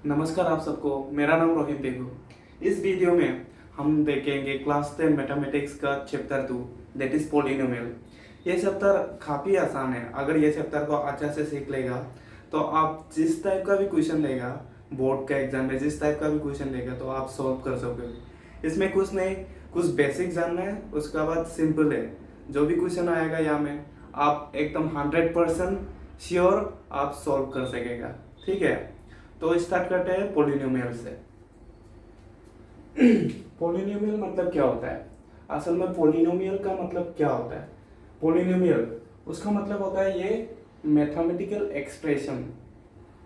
नमस्कार आप सबको। मेरा नाम रोहित बेगू। इस वीडियो में हम देखेंगे क्लास 10 मैथमेटिक्स का चैप्टर 2 दैट इज पोलिनोमियल। ये चैप्टर काफ़ी आसान है। अगर ये चैप्टर को अच्छा से सीख लेगा तो आप जिस टाइप का भी क्वेश्चन देगा बोर्ड का एग्जाम में, जिस टाइप का भी क्वेश्चन देगा तो आप सॉल्व कर सकोगे। इसमें कुछ नहीं, कुछ बेसिक जानना है, उसके बाद सिंपल है। जो भी क्वेश्चन आएगा यहाँ में आप एकदम 100% श्योर आप सॉल्व कर सकेगा। ठीक है, तो स्टार्ट करते हैं पोलिनोमियल से। पोलिनोमियल मतलब क्या होता है? असल में पोलिनोमियल का मतलब क्या होता है? पोलिनोमियल उसका मतलब होता है ये मैथमेटिकल एक्सप्रेशन।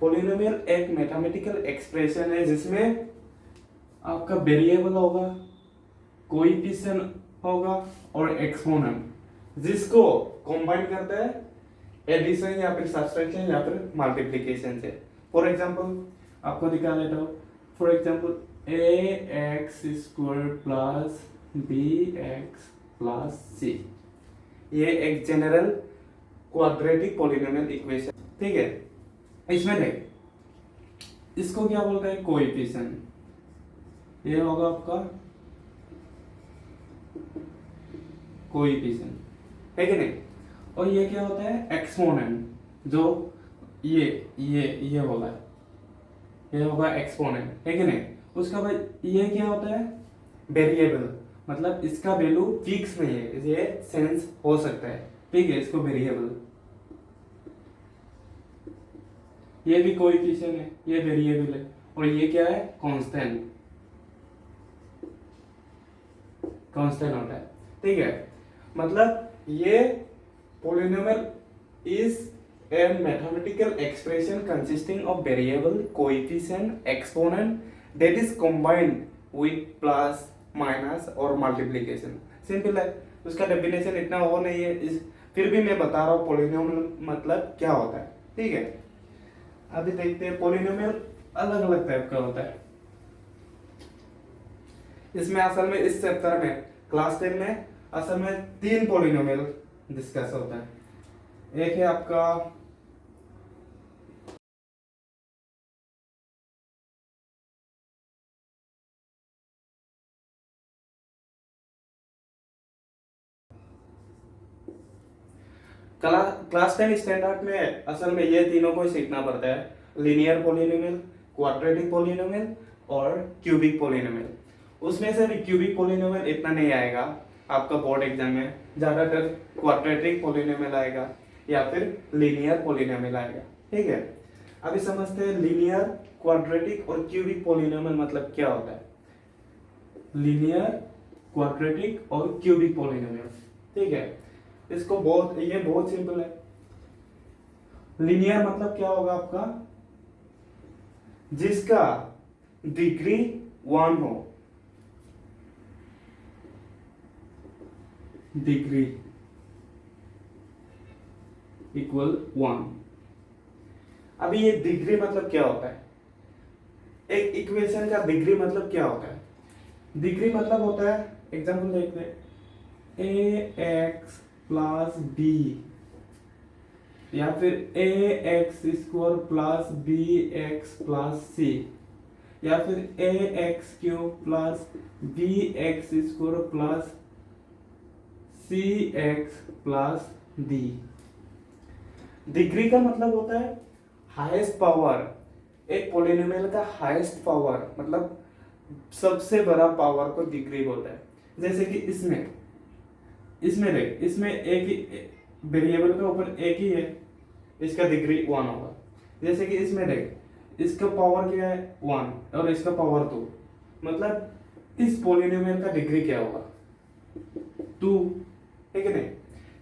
पोलिनोमियल एक मैथमेटिकल एक्सप्रेशन है जिसमें आपका वेरिएबल होगा, कोएफिशिएंट होगा और एक्सपोनेंट, जिसको कंबाइन करता है एडिशन या फिर सब्ट्रैक्शन या फिर मल्टीप्लिकेशन से। फॉर एग्जाम्पल आपको दिखा देता हूँ। For example a x square plus b x plus c, ये एक जनरल क्वाड्रेटिक पॉलिनोमियल इक्वेशन। ठीक है, इसमें देख इसको क्या बोलते हैं? कोएफिशिएंट। ये होगा आपका कोएफिशिएंट, है कि नहीं? और ये क्या होता है? एक्सपोनेंट। जो ये होगा, ये होगा एक्सपोनेंट, है कि नहीं? उसका बाद ये क्या होता है? वेरिएबल। मतलब इसका वैल्यू फिक्स नहीं है, ये सेंस हो सकता है। ठीक है, इसको वेरिएबल। ये भी कोएफिशिएंट है, ये वेरिएबल है। और ये क्या है? कांस्टेंट। कांस्टेंट होता है। ठीक है, मतलब ये polynomial is a mathematical expression consisting of variable, coefficient, exponent that is combined with plus, minus और multiplication। सिंपल है, उसका डेफिनेशन इतना वो नहीं है, फिर भी मैं बता रहा हूँ पोलिनोमियल मतलब क्या होता है। ठीक है, अभी देखते हैं। पोलिनोमियल अलग अलग टाइप का होता है। इसमें असल में इस चैप्टर में क्लास 10 में असल में 3 पोलिनोमियल डिस्कस होता है। एक है आपका क्लास 10 स्टैंडर्ड में असल में ये तीनों को सीखना पड़ता है, लीनियर पोलिनोमियल, क्वाड्रेटिक पोलिनोमियल और क्यूबिक पोलिनोमियल। उसमें से भी क्यूबिक पोलिनोमियल इतना नहीं आएगा आपका बोर्ड एग्जाम में, ज़्यादातर क्वाड्रेटिक पोलिनोमियल आएगा या फिर लीनियर पोलिनोमियल आएगा। ठीक है, अभी समझते हैं लीनियर, क्वाड्रेटिक और क्यूबिक पोलिनोमियल मतलब क्या होता है। लीनियर, क्वाड्रेटिक और क्यूबिक पोलिनोमियल। ठीक है, इसको ये बहुत सिंपल है। लीनियर मतलब क्या होगा आपका? जिसका डिग्री 1 हो, डिग्री इक्वल 1। अभी ये डिग्री मतलब क्या होता है? एक इक्वेशन का डिग्री मतलब क्या होता है? डिग्री मतलब होता है, एग्जांपल देखते हैं, ए एक्स प्लस बी या फिर a x square plus b x plus c या फिर a x cube plus b x square plus c x plus d. Degree का मतलब होता है हाईएस्ट पावर। एक पोलिनोमियल का हाईएस्ट पावर मतलब सबसे बड़ा पावर को डिग्री बोलता है। जैसे कि इसमें देख, इसमें एक ही वेरिएबल के ऊपर एक ही है, इसका डिग्री 1 होगा। जैसे कि इसमें देख, इसका पावर क्या है? 1 और इसका पावर 2, मतलब इस पोलिनोमियल का डिग्री क्या होगा? 2, है कि नहीं?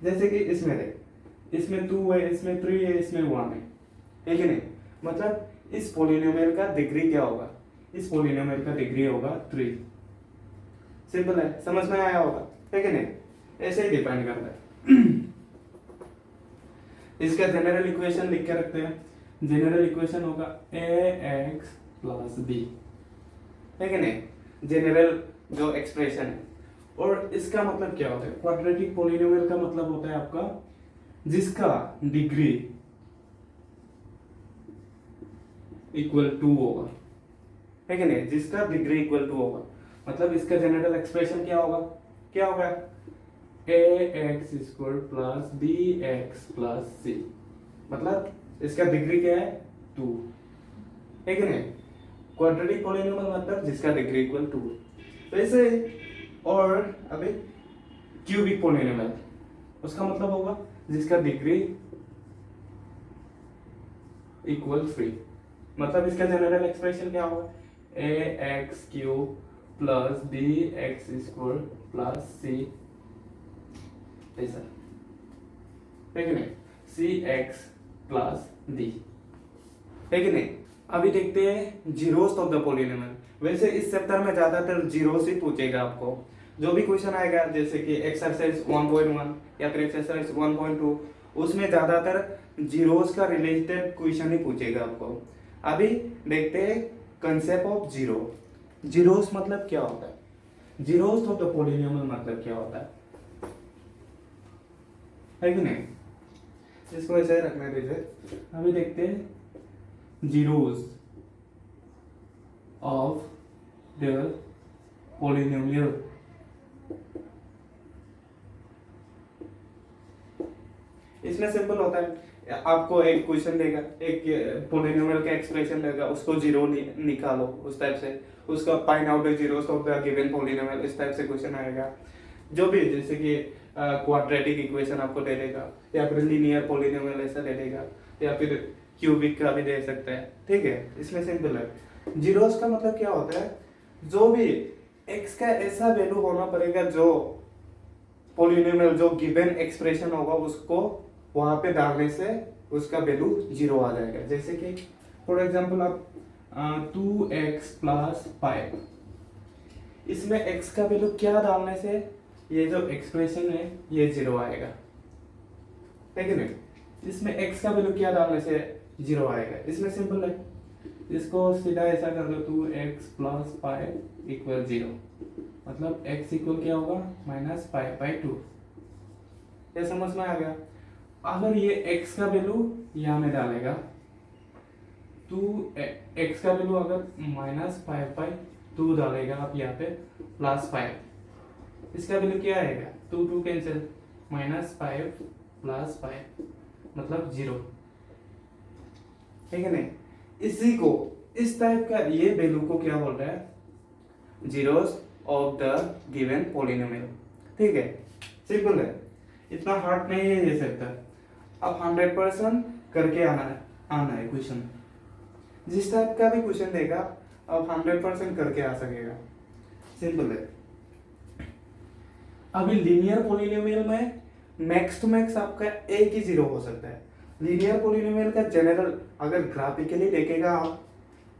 जैसे कि इसमें देख, इसमें 2 है, इसमें 3 है, इसमें 1 है कि नहीं? मतलब इस पोलिनोमियल का डिग्री क्या होगा? इस पोलिनोमियल का डिग्री होगा 3। सिंपल है, समझ में आया होगा, है कि नहीं? ऐसे ही डिपेंड करता है। इसका जनरल इक्वेशन लिख के रखते हैं। जनरल इक्वेशन होगा ए एक्स प्लस बी, है कि नहीं? जनरल जो एक्सप्रेशन है। और इसका मतलब क्या होता है? क्वाड्रेटिक पोलिनोमियल का मतलब होता है आपका जिसका डिग्री इक्वल 2 होगा। है कि नहीं, जिसका डिग्री इक्वल टू होगा। मतलब इसका जनरल एक्सप्रेशन क्या होगा, क्या होगा, ax square plus bx plus c, मतलब इसका डिग्री क्या है, 2, है कि नहीं। क्वाड्रेटिक पॉलिनोमियल मतलब जिसका डिग्री इक्वल टू। वैसे और अभी क्यूबिक पॉलिनोमियल, उसका मतलब होगा जिसका डिग्री इक्वल 3। मतलब इसका जनरल एक्सप्रेशन क्या होगा, ax cube plus bx square plus c, ऐसा, है कि नहीं, cx प्लस d, है कि नहीं। अभी देखते हैं जीरोस ऑफ द पॉलिनोमियल। वैसे इस चैप्टर में ज्यादातर जीरोस ही पूछेगा आपको। जो भी क्वेश्चन आएगा जैसे कि एक्सरसाइज 1.1 या फिर एक्सरसाइज 1.2, उसमें ज्यादातर जीरोस का रिलेटेड क्वेश्चन ही पूछेगा आपको। अभी देखते हैं कंसेप्ट ऑफ जीरो। जीरोस मतलब क्या होता है, जीरोस ऑफ द पॉलिनोमियल मतलब क्या होता है कि नहीं। इसको ऐसे रखने दीजिए। अभी देखते हैं जीरोस ऑफ द पॉलिनोमियल। इसमें सिंपल होता है, आपको एक क्वेश्चन देगा, एक पॉलिनोमियल का एक्सप्रेशन देगा, उसको जीरो निकालो, उस टाइप से उसका find out the zeros of the given polynomial, इस टाइप से क्वेश्चन आएगा। जो भी जैसे कि क्वाड्रेटिक इक्वेशन आपको दे देगा, या फिर लीनियर पॉलिनोमियल ऐसा दे देगा, या फिर क्यूबिक का भी दे सकता है, ठीक है। इसमें सिंपल है। जीरोस का मतलब क्या होता है, जो भी x का ऐसा वैल्यू होना पड़ेगा जो पॉलिनोमियल जो गिवन एक्सप्रेशन होगा उसको वहां पे डालने से उसका वैल्यू जीरो आ जाएगा। जैसे कि फॉर एग्जांपल आप 2x प्लस 5, इसमें x का वैल्यू क्या डालने से ये जो एक्सप्रेशन है ये जीरो आएगा, है कि नहीं। इसमें x का वैल्यू क्या डालने से जीरो आएगा, इसमें सिंपल है, इसको सीधा ऐसा कर दो, 2x प्लस 5 इक्वल 0, मतलब x इक्वल क्या होगा, -5/2। ये समझ में आ गया। अगर ये x का वैल्यू यहाँ में डालेगा, तो x का वैल्यू अगर -5/2 डालेगा आप यहाँ पे, +5, इसका वैल्यू क्या आएगा, 2 कैंसिल, -5 + 5 मतलब 0, ठीक है नहीं। इसी को इस टाइप का ये वैल्यू को क्या बोल रहा है, zeros of the given polynomial, ठीक है। सिंपल है, इतना हार्ड नहीं है ये चैप्टर। अब 100% करके आना है क्वेश्चन। जिस टाइप का भी क्वेश्चन देगा अब 100% करके आ सकेगा, सिंपल है। अभी लीनियर पॉलिनोमियल में मैक्स टू मैक्स आपका एक ही जीरो हो सकता है। लीनियर पॉलिनोमियल का जनरल अगर ग्राफिकली देखेगा आप,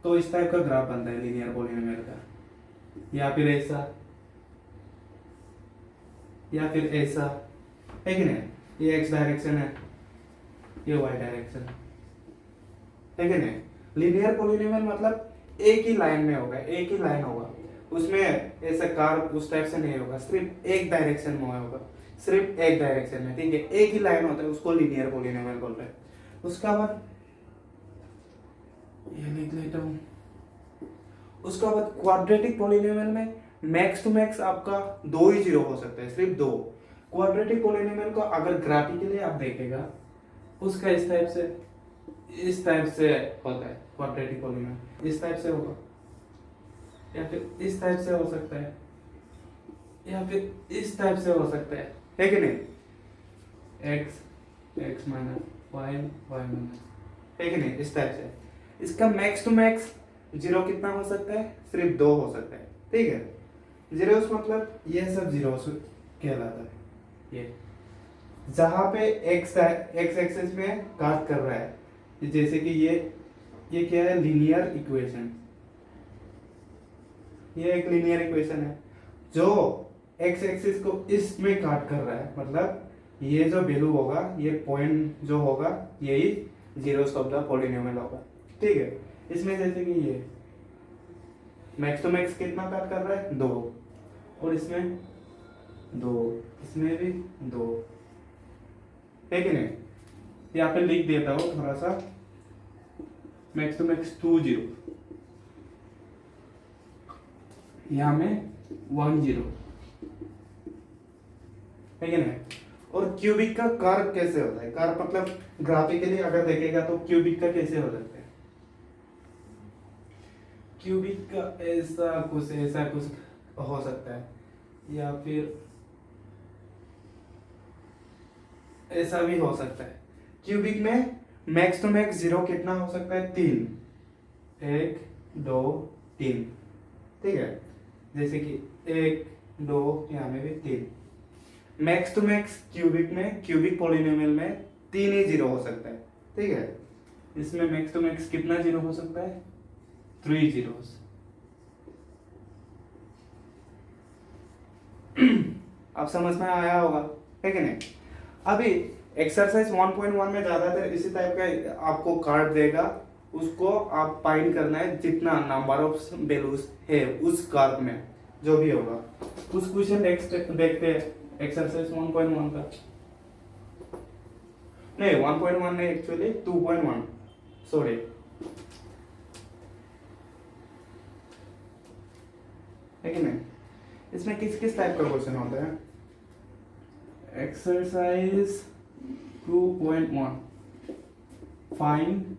तो इस टाइप का ग्राफ बनता है लीनियर पॉलिनोमियल का, या फिर ऐसा, या फिर ऐसा, है कि नहीं। ये x डायरेक्शन है, ये y डायरेक्शन, है कि नहीं। लीनियर पॉलिनोमियल मतलब एक ही लाइन में होगा, एक ही लाइन होगा, उसमें ऐसा कर्व उस टाइप से नहीं होगा, सिर्फ एक डायरेक्शन में होगा, सिर्फ एक डायरेक्शन में, ठीक है। एक ही लाइन होता है, उसको लीनियर पॉलिनोमियल बोलते हैं। उसका बाद ये लिख लेता हूँ। उसका बाद क्वाड्रेटिक पॉलिनोमियल में मैक्स टू मैक्स आपका 2 ही जीरो हो सकता है, सिर्फ 2। क्वाड्रेटिक पॉलिनोमियल को अगर ग्राफिकली आप देखेगा, उसका इस टाइप से होता है क्वाड्रेटिक पॉलिनोमियल, इस टाइप से होगा, या फिर इस टाइप से हो सकता है, या फिर इस टाइप से हो सकता है कि नहीं, x माइनस y माइनस, है कि नहीं, इस टाइप से। इसका मैक्स टू मैक्स जीरो कितना हो सकता है, सिर्फ 2 हो सकता है, ठीक है। जीरोस मतलब ये सब जीरोस कहलाता है। ये जहां पे x एक्सिस में काट कर रहा है, जैसे कि ये क्या है, लीनियर इक्वेशन, ये एक लीनियर इक्वेशन है जो x एक्सिस को इसमें काट कर रहा है, मतलब ये जो वैल्यू होगा, ये पॉइंट जो होगा, यही जीरोस ऑफ द पॉलिनोमियल होगा, ठीक है। इसमें जैसे कि ये मैक्स टू मैक्स कितना काट कर रहा है, 2, और इसमें 2, इसमें भी 2, है कि नहीं। यहाँ पे लिख देता हूँ थोड़ा सा, मैक्स टू मैक्स 2 0, यहाँ में 1 0 है कि नहीं। और क्यूबिक का कर्व कैसे होता है, कर्व मतलब ग्राफिकली अगर देखेगा तो क्यूबिक का कैसे हो सकता है, क्यूबिक का ऐसा कुछ हो सकता है, या फिर ऐसा भी हो सकता है। क्यूबिक में मैक्स टू मैक्स जीरो कितना हो सकता है, 3, 1 2 3, ठीक है। जैसे कि 1 2 यहाँ में भी 3, मैक्स टू मैक्स क्यूबिक में, क्यूबिक पॉलिनोमियल में 3 ही जीरो हो सकता है, ठीक है। इसमें मैक्स टू मैक्स कितना जीरो हो सकता है, 3 जीरोस। आप समझ में आया होगा, है कि नहीं। अभी एक्सरसाइज 1.1 में ज्यादातर इसी टाइप का आपको कार्ड देगा, उसको आप फाइंड करना है, जितना नंबर ऑफ वैल्यूज है उस कार्ड में जो भी होगा। कुछ क्वेश्चन नेक्स्ट देखते हैं एक्सरसाइज 1.1 का, नहीं 1.1 नहीं, एक्चुअली 2.1, सॉरी। है कि नहीं। इसमें किस किस टाइप का क्वेश्चन होता है, exercise 2.1, find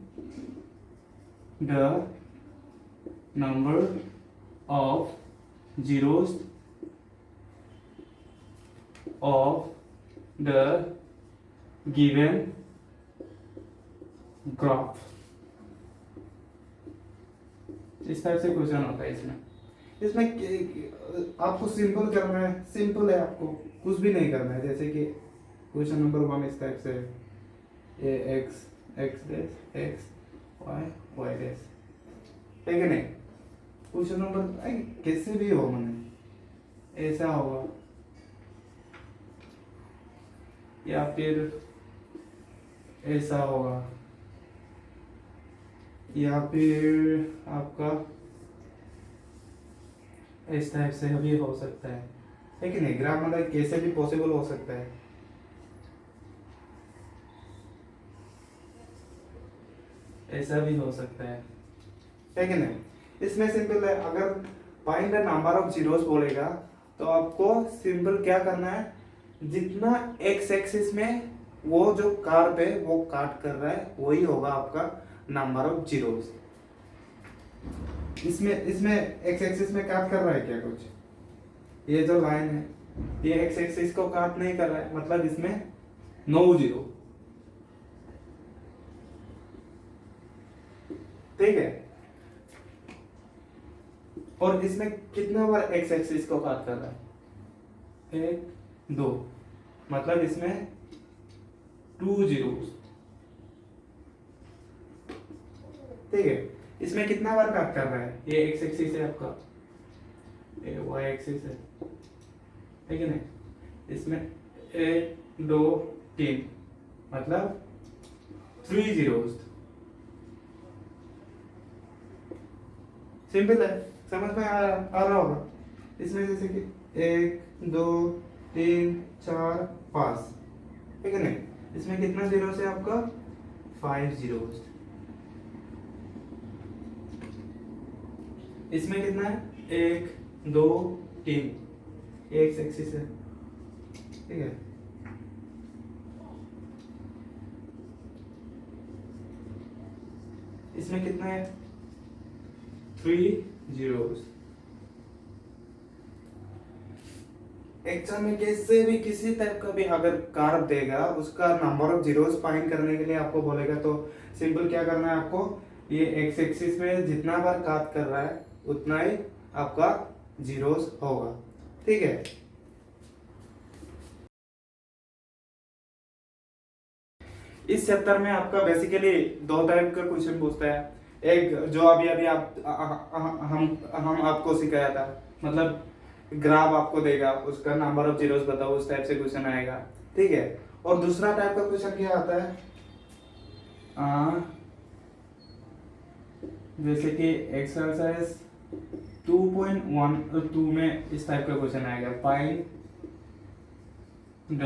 the number of zeros of the given graph। इस टाइप से क्वेश्चन होता है इसमें। आपको सिंपल करना है, सिंपल है, आपको कुछ भी नहीं करना है। जैसे कि क्वेश्चन नंबर 1 इस टाइप से, a x x dash x y y dash, है कि नहीं। क्वेश्चन नंबर कैसे भी हो, मैंने ऐसा होगा, या फिर ऐसा होगा, या फिर आपका इस टाइप से भी हो सकता है कि नहीं। ग्राफ मतलब कैसे भी पॉसिबल हो सकता है। ऐसा भी हो सकता है कि नहीं। इसमें सिंपल है, अगर find the number of zeros बोलेगा तो आपको सिंपल क्या करना है, जितना एक्स एक्सिस में वो जो कर्व है वो काट कर रहा है वही होगा आपका नंबर ऑफ जीरोस। इसमें एक्स एक्सिस में काट कर रहा है क्या कुछ, ये जो लाइन है ये एक्स एक्सिस को काट नहीं कर रहा है, मतलब इसमें 9 जीरो, ठीक है। और इसमें कितना बार एक्स एक्सिस को काट कर रहा है, 1 2, मतलब इसमें 2 जीरोस, ठीक है। इसमें कितना बार काट कर रहा है, ये एक्स एक्सिस है आपका, ये वाई एक्सिस है कि नहीं। इसमें 1 2 3, मतलब 3 जीरोस। सिंपल है, समझ में आ रहा होगा। इसमें जैसे कि 1 2 3 4 5, ठीक है नहीं। इसमें कितना जीरो है आपका, 5 जीरोस। इसमें कितना है, 1 2 3, एक्स एक्सिस है, ठीक है। इसमें कितना है, 3 जीरोस। एग्जाम में कैसे भी किसी टाइप का भी अगर कार्व देगा, उसका नंबर ऑफ जीरोस फाइंड करने के लिए आपको बोलेगा तो सिंपल क्या करना है आपको, ये एक्स एक्सिस में जितना बार काट कर रहा है उतना ही आपका जीरोस होगा, ठीक है। इस चैप्टर में आपका बेसिकली 2 टाइप का क्वेश्चन पूछता है। एक जो अभी अभी हम आपको सिखाया था, मतलब ग्राफ आपको देगा, उसका नंबर ऑफ जीरोस बताओ, उस टाइप से क्वेश्चन आएगा, ठीक है। और दूसरा टाइप का क्वेश्चन क्या आता है, जैसे कि एक्सरसाइज 2.1 में इस टाइप का क्वेश्चन आएगा, find the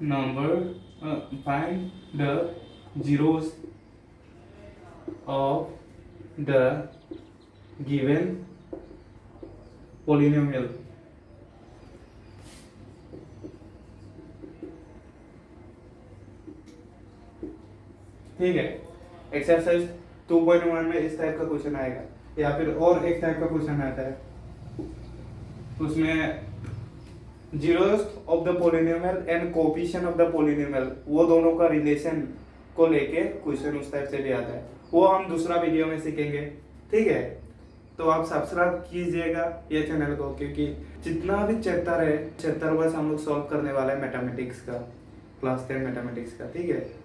number find the zeros of the given polynomial. ठीक है, एक्सरसाइज 2.1 में इस टाइप का क्वेश्चन आएगा, या फिर और एक टाइप का क्वेश्चन आता है, उसमें zeros of the polynomial and coefficient of the polynomial, वो दोनों का रिलेशन को लेके क्वेश्चन उस टाइप से भी आता है, वो हम दूसरा वीडियो में सीखेंगे। ठीक है, तो आप सब्सक्राइब कीजिएगा ये चैनल को, क्योंकि जितना भी चैप्टर है, चैप्टर वाइज हम लोग सॉल्व करने वाले हैं मैथमेटिक्स का, क्लास 10 मैथमेटिक्स का। ठीक है।